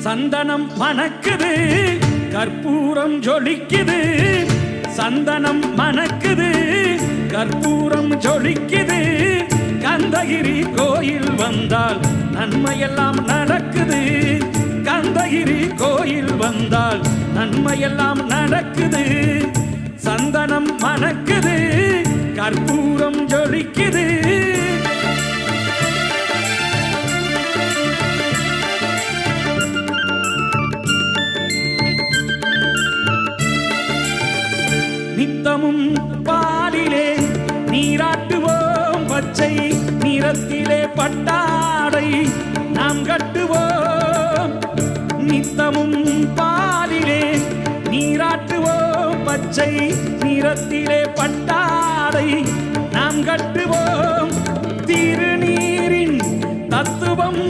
சந்தனம் மணக்குது கற்பூரம் ஜொலிக்குது சந்தனம் மணக்குது கற்பூரம் ஜொலிக்குது கந்தகிரி கோயில் வந்தால் நன்மையெல்லாம் நடக்குது கந்தகிரி கோயில் வந்தால் நன்மையெல்லாம் நடக்குது சந்தனம் மணக்குது கற்பூரம் ஜொலிக்குது நித்தமும் பாலிலே நீராட்டுவோம் பச்சை நிறத்திலே பட்டாடை நாம் கட்டுவோம் நித்தமும் பாலிலே நீராட்டுவோம் பச்சை நிறத்திலே பட்டாடை நாம் கட்டுவோம் திருநீரின் தத்துவம்